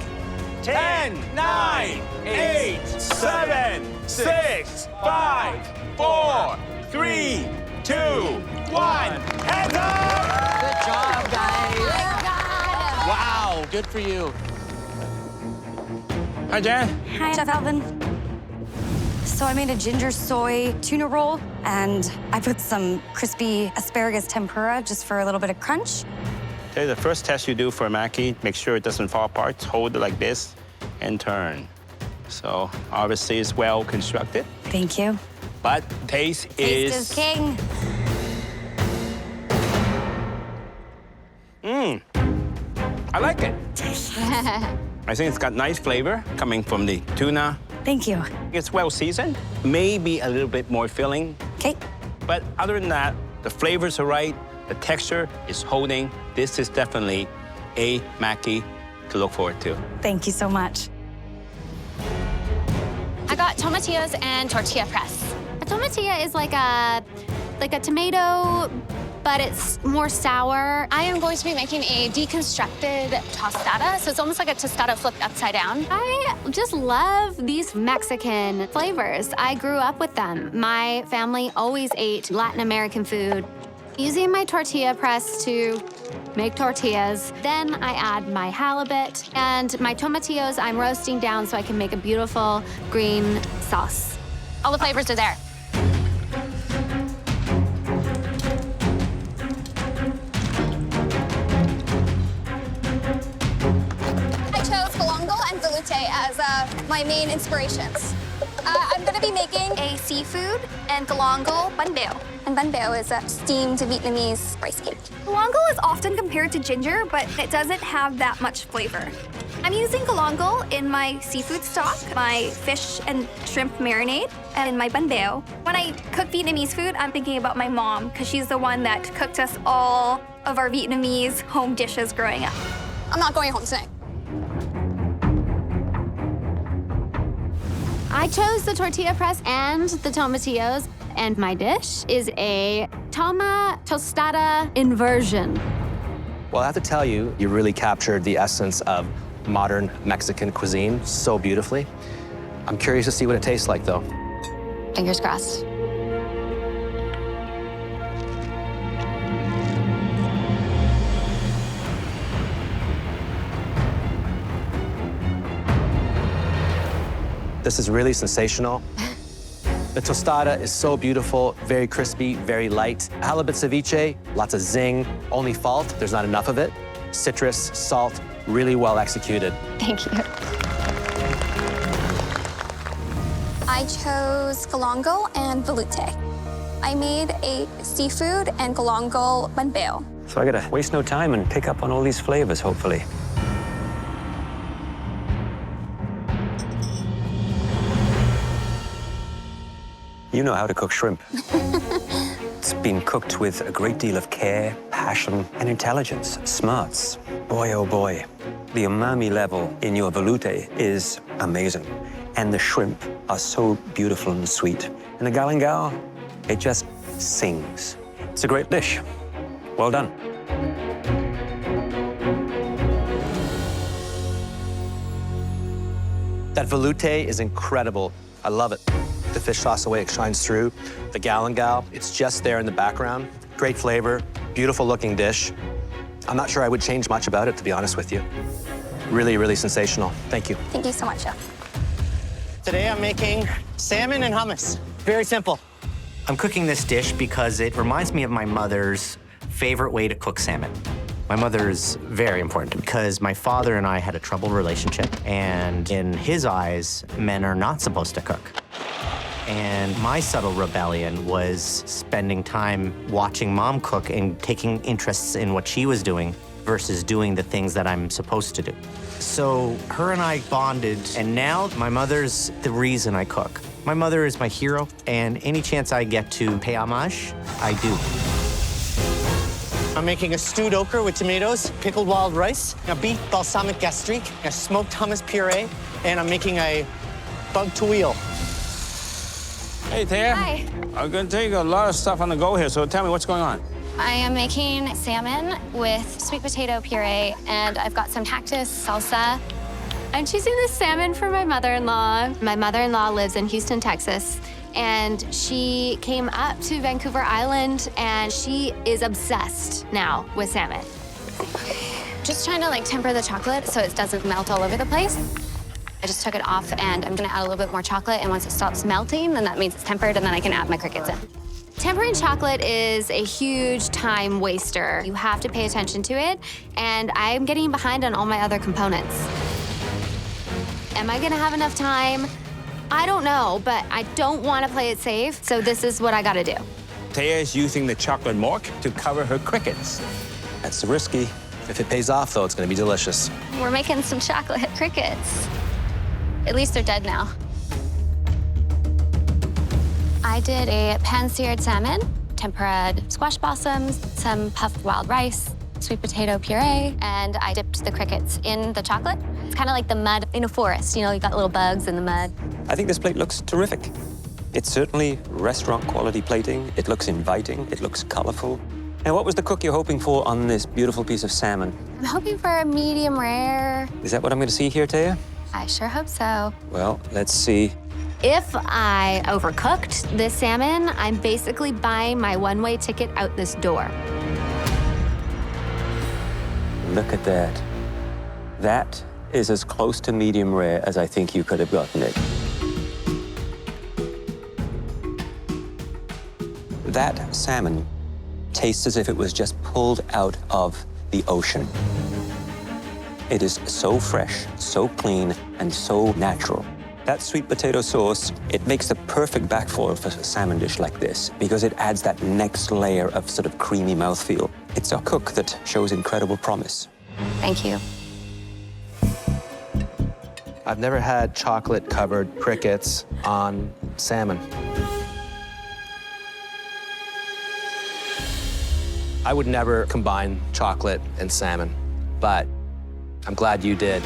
10, 9, 8, 7, 6, 5, 4, 3, 2, 1. Hands up! Good job, guys. Wow, good for you. Hi, Jen. Hi, Chef Alvin. So I made a ginger soy tuna roll, and I put some crispy asparagus tempura just for a little bit of crunch. Okay, the first test you do for a maki, make sure it doesn't fall apart. Hold it like this and turn. So obviously it's well constructed, Thank you. but taste Taste is king. I like it. I think it's got nice flavor coming from the tuna. Thank you. It's well seasoned, maybe a little bit more filling. Okay. But other than that, the flavors are right, the texture is holding. This is definitely a maki to look forward to. Thank you so much. I got tomatillos and tortilla press. A tomatilla is like a tomato, but it's more sour. I am going to be making a deconstructed tostada, so it's almost like a tostada flipped upside down. I just love these Mexican flavors. I grew up with them. My family always ate Latin American food. Using my tortilla press to make tortillas. Then I add my halibut and my tomatillos I'm roasting down so I can make a beautiful green sauce. All the flavors are there. I chose galangal and velouté as my main inspirations. I'm going to be making a seafood and galangal bun bao. And bun bao is a steamed Vietnamese rice cake. Galangal is often compared to ginger, but it doesn't have that much flavor. I'm using galangal in my seafood stock, my fish and shrimp marinade, and in my bun bao. When I cook Vietnamese food, I'm thinking about my mom, because she's the one that cooked us all of our Vietnamese home dishes growing up. I'm not going home tonight. I chose the tortilla press and the tomatillos, and my dish is a toma tostada inversion. Well, I have to tell you, you really captured the essence of modern Mexican cuisine so beautifully. I'm curious to see what it tastes like, though. Fingers crossed. This is really sensational. The tostada is so beautiful, very crispy, very light. Halibut ceviche, lots of zing. Only fault, there's not enough of it. Citrus, salt, really well executed. Thank you. I chose galangal and velouté. I made a seafood and galangal bun bao. So I gotta waste no time and pick up on all these flavors, hopefully. You know how to cook shrimp. It's been cooked with a great deal of care, passion, and intelligence, smarts. Boy, oh boy, the umami level in your velouté is amazing. And the shrimp are so beautiful and sweet. And the galangal, it just sings. It's a great dish. Well done. That velouté is incredible. I love it. The fish sauce, the way it shines through. The galangal, it's just there in the background. Great flavor, beautiful looking dish. I'm not sure I would change much about it, to be honest with you. Really, really sensational. Thank you. Thank you so much, Chef. Today I'm making salmon and hummus. Very simple. I'm cooking this dish because it reminds me of my mother's favorite way to cook salmon. My mother is very important because my father and I had a troubled relationship, and in his eyes, men are not supposed to cook. And my subtle rebellion was spending time watching mom cook and taking interests in what she was doing versus doing the things that I'm supposed to do. So her and I bonded, and now my mother's the reason I cook. My mother is my hero, and any chance I get to pay homage, I do. I'm making a stewed okra with tomatoes, pickled wild rice, a beef balsamic gastrique, a smoked hummus puree, and I'm making a bug to wheel. Hey, Thea. Hi. I'm going to take a lot of stuff on the go here, so tell me what's going on. I am making salmon with sweet potato puree, and I've got some cactus salsa. I'm choosing the salmon for my mother-in-law. My mother-in-law lives in Houston, Texas, and she came up to Vancouver Island, and she is obsessed now with salmon. Just trying to temper the chocolate so it doesn't melt all over the place. I just took it off, and I'm gonna add a little bit more chocolate, and once it stops melting, then that means it's tempered, and then I can add my crickets in. Tempering chocolate is a huge time waster. You have to pay attention to it, and I'm getting behind on all my other components. Am I gonna have enough time? I don't know, but I don't want to play it safe, so this is what I gotta do. Thea is using the chocolate mork to cover her crickets. That's risky. If it pays off, though, it's going to be delicious. We're making some chocolate crickets. At least they're dead now. I did a pan-seared salmon, tempura'd squash blossoms, some puffed wild rice, sweet potato puree, and I dipped the crickets in the chocolate. It's kind of like the mud in a forest. You know, you got little bugs in the mud. I think this plate looks terrific. It's certainly restaurant quality plating. It looks inviting. It looks colorful. And what was the cook you're hoping for on this beautiful piece of salmon? I'm hoping for a medium rare. Is that what I'm going to see here, Taya? I sure hope so. Well, let's see. If I overcooked this salmon, I'm basically buying my one-way ticket out this door. Look at that. That is as close to medium rare as I think you could have gotten it. That salmon tastes as if it was just pulled out of the ocean. It is so fresh, so clean, and so natural. That sweet potato sauce, it makes the perfect backfill for a salmon dish like this because it adds that next layer of sort of creamy mouthfeel. It's a cook that shows incredible promise. Thank you. I've never had chocolate-covered crickets on salmon. I would never combine chocolate and salmon, but I'm glad you did.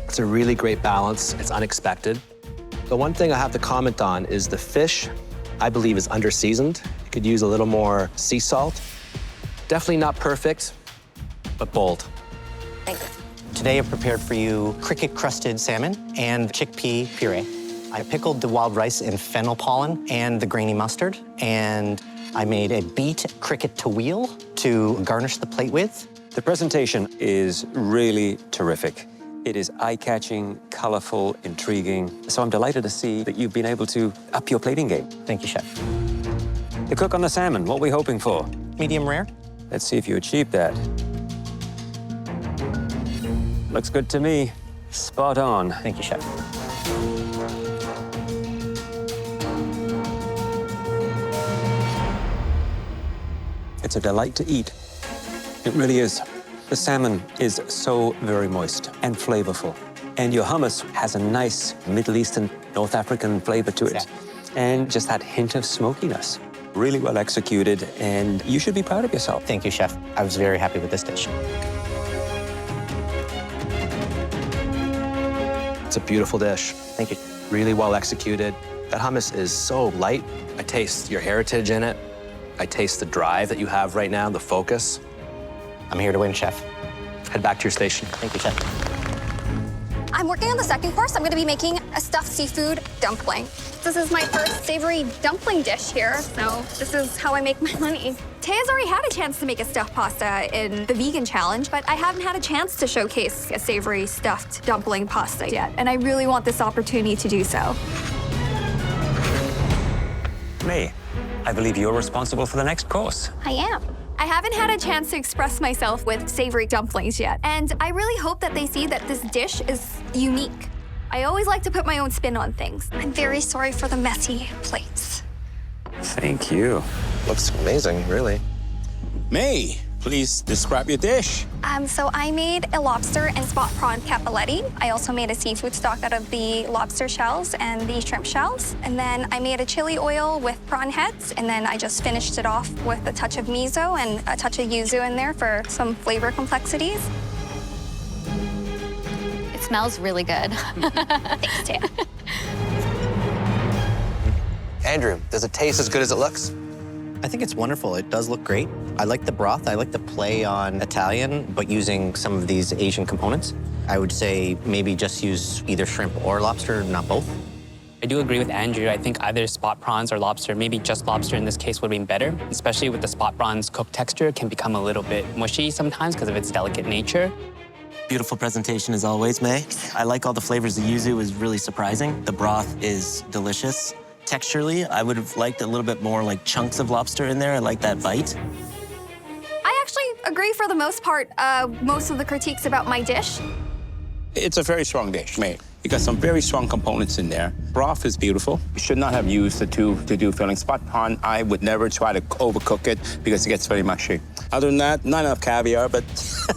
It's a really great balance. It's unexpected. The one thing I have to comment on is the fish, I believe, is under-seasoned. You could use a little more sea salt. Definitely not perfect, but bold. Thank you. Today I've prepared for you cricket-crusted salmon and chickpea puree. I pickled the wild rice in fennel pollen and the grainy mustard, and I made a beet cricket to wheel to garnish the plate with. The presentation is really terrific. It is eye-catching, colorful, intriguing. So I'm delighted to see that you've been able to up your plating game. Thank you, Chef. The cook on the salmon, what are we hoping for? Medium rare. Let's see if you achieved that. Looks good to me. Spot on. Thank you, Chef. It's a delight to eat. It really is. The salmon is so very moist and flavorful. And your hummus has a nice Middle Eastern, North African flavor to it. And just that hint of smokiness. Really well executed, and you should be proud of yourself. Thank you, Chef. I was very happy with this dish. It's a beautiful dish. Thank you. Really well executed. That hummus is so light. I taste your heritage in it. I taste the drive that you have right now, the focus. I'm here to win, Chef. Head back to your station. Thank you, Chef. I'm working on the second course. I'm gonna be making a stuffed seafood dumpling. This is my first savory dumpling dish here, so this is how I make my money. Taya's already had a chance to make a stuffed pasta in the vegan challenge, but I haven't had a chance to showcase a savory stuffed dumpling pasta yet, and I really want this opportunity to do so. May, I believe you're responsible for the next course. I am. I haven't had a chance to express myself with savory dumplings yet, and I really hope that they see that this dish is unique. I always like to put my own spin on things. I'm very sorry for the messy plates. Thank you. Looks amazing, really. May, please describe your dish. So I made a lobster and spot prawn capelletti. I also made a seafood stock out of the lobster shells and the shrimp shells. And then I made a chili oil with prawn heads. And then I just finished it off with a touch of miso and a touch of yuzu in there for some flavor complexities. It smells really good. Thanks, Taya. Andrew, does it taste as good as it looks? I think it's wonderful. It does look great. I like the broth. I like the play on Italian, but using some of these Asian components. I would say maybe just use either shrimp or lobster, not both. I do agree with Andrew. I think either spot prawns or lobster, maybe just lobster in this case would have been better, especially with the spot prawns cooked texture can become a little bit mushy sometimes because of its delicate nature. Beautiful presentation as always, May. I like all the flavors. The yuzu is really surprising. The broth is delicious. Texturally, I would have liked a little bit more like chunks of lobster in there. I like that bite. I actually agree for the most part, most of the critiques about my dish. It's a very strong dish, May. You got some very strong components in there. Broth is beautiful. You should not have used the two to do filling. Spot prawn, I would never try to overcook it because it gets very mushy. Other than that, not enough caviar, but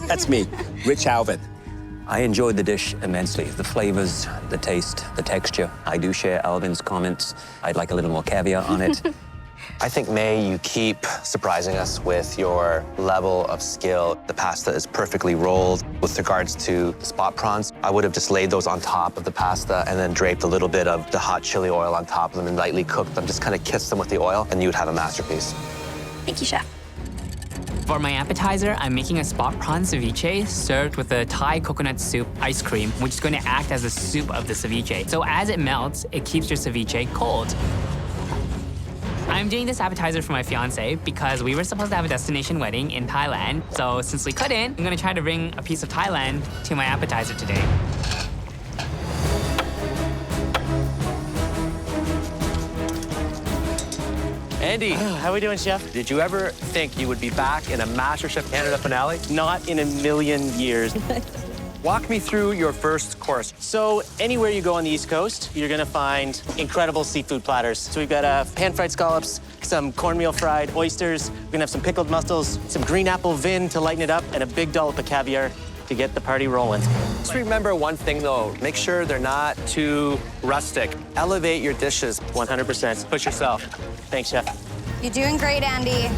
that's me, Rich Alvin. I enjoyed the dish immensely. The flavors, the taste, the texture. I do share Alvin's comments. I'd like a little more caviar on it. I think, May, you keep surprising us with your level of skill. The pasta is perfectly rolled. With regards to spot prawns, I would have just laid those on top of the pasta and then draped a little bit of the hot chili oil on top of them and lightly cooked them, just kind of kissed them with the oil, and you would have a masterpiece. Thank you, Chef. For my appetizer, I'm making a spot prawn ceviche served with a Thai coconut soup ice cream, which is going to act as the soup of the ceviche. So as it melts, it keeps your ceviche cold. I'm doing this appetizer for my fiance because we were supposed to have a destination wedding in Thailand. So since we couldn't, I'm going to try to bring a piece of Thailand to my appetizer today. Andy, how are we doing, Chef? Did you ever think you would be back in a MasterChef Canada finale? Not in a million years. Walk me through your first course. So anywhere you go on the East Coast, you're gonna find incredible seafood platters. So we've got pan-fried scallops, some cornmeal fried oysters, we're gonna have some pickled mussels, some green apple vin to lighten it up, and a big dollop of caviar to get the party rolling. Just remember one thing, though. Make sure they're not too rustic. Elevate your dishes. 100%. Push yourself. Thanks, Chef. You're doing great, Andy.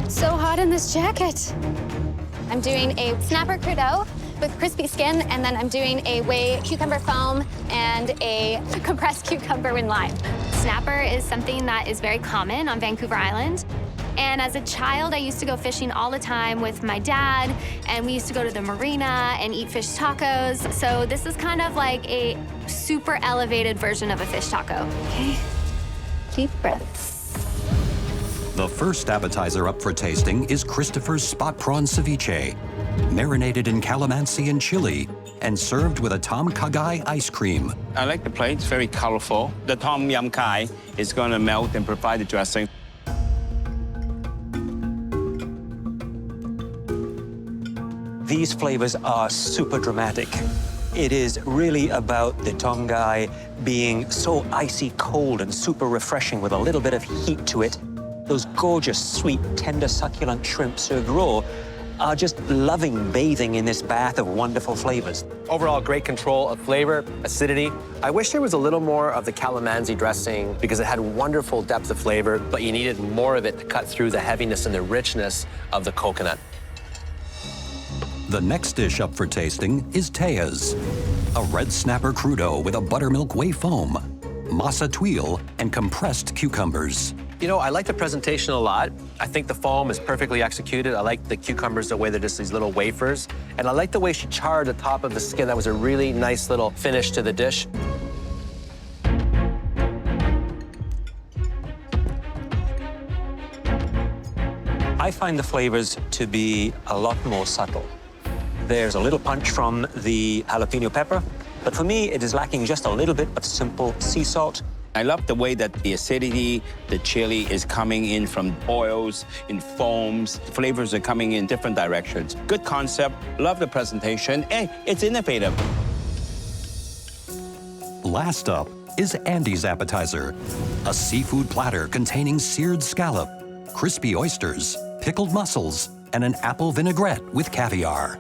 So hot in this jacket. I'm doing a snapper crudo with crispy skin, and then I'm doing a whey cucumber foam and a compressed cucumber with lime. Snapper is something that is very common on Vancouver Island. And as a child, I used to go fishing all the time with my dad, and we used to go to the marina and eat fish tacos. So this is kind of like a super elevated version of a fish taco. Okay, deep breaths. The first appetizer up for tasting is Christopher's spot prawn ceviche, marinated in calamansi and chili, and served with a tom kha gai ice cream. I like the plate, it's very colorful. The tom yum kai is going to melt and provide the dressing. These flavors are super dramatic. It is really about the tom gai being so icy cold and super refreshing with a little bit of heat to it. Those gorgeous, sweet, tender, succulent shrimp served raw are just loving bathing in this bath of wonderful flavors. Overall, great control of flavor, acidity. I wish there was a little more of the calamansi dressing because it had wonderful depth of flavor, but you needed more of it to cut through the heaviness and the richness of the coconut. The next dish up for tasting is Taya's, a red snapper crudo with a buttermilk whey foam, masa tuile, and compressed cucumbers. You know, I like the presentation a lot. I think the foam is perfectly executed. I like the cucumbers, the way they're just these little wafers. And I like the way she charred the top of the skin. That was a really nice little finish to the dish. I find the flavors to be a lot more subtle. There's a little punch from the jalapeno pepper, but for me, it is lacking just a little bit of simple sea salt I love the way that the acidity, the chili is coming in from oils, in foams. The flavors are coming in different directions. Good concept, love the presentation, and it's innovative. Last up is Andy's appetizer, a seafood platter containing seared scallop, crispy oysters, pickled mussels, and an apple vinaigrette with caviar.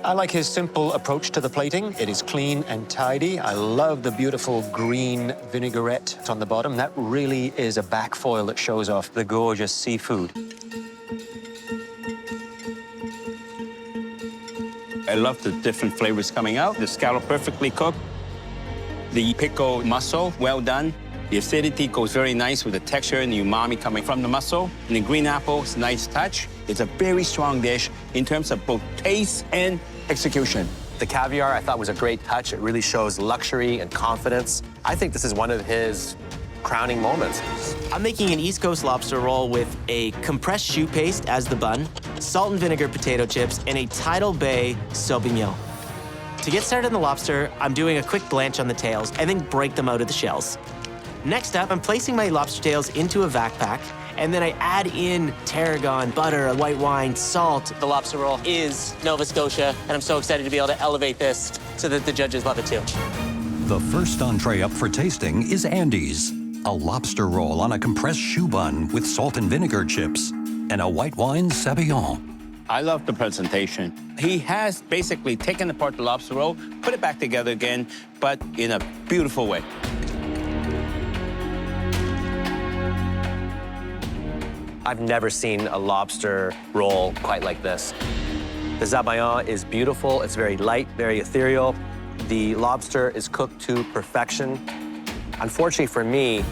I like his simple approach to the plating. It is clean and tidy. I love the beautiful green vinaigrette on the bottom. That really is a back foil that shows off the gorgeous seafood. I love the different flavors coming out. The scallop perfectly cooked. The pickled mussel, well done. The acidity goes very nice with the texture and the umami coming from the mussel. And the green apple is a nice touch. It's a very strong dish in terms of both taste and execution. The caviar I thought was a great touch. It really shows luxury and confidence. I think this is one of his crowning moments. I'm making an East Coast lobster roll with a compressed choux paste as the bun, salt and vinegar potato chips, and a Tidal Bay Sauvignon. To get started on the lobster, I'm doing a quick blanch on the tails and then break them out of the shells. Next up, I'm placing my lobster tails into a vac pack, and then I add in tarragon, butter, white wine, salt. The lobster roll is Nova Scotia, and I'm so excited to be able to elevate this so that the judges love it too. The first entree up for tasting is Andy's, a lobster roll on a compressed choux bun with salt and vinegar chips and a white wine Sauvignon. I love the presentation. He has basically taken apart the lobster roll, put it back together again, but in a beautiful way. I've never seen a lobster roll quite like this. The zabayon is beautiful. It's very light, very ethereal. The lobster is cooked to perfection. Unfortunately for me,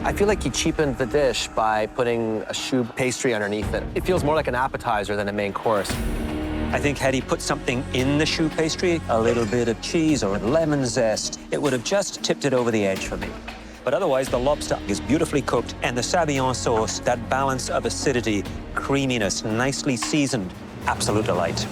I feel like he cheapened the dish by putting a choux pastry underneath it. It feels more like an appetizer than a main course. I think had he put something in the choux pastry, a little bit of cheese or lemon zest, it would have just tipped it over the edge for me. But otherwise, the lobster is beautifully cooked, and the Sauvignon sauce, that balance of acidity, creaminess, nicely seasoned, absolute delight.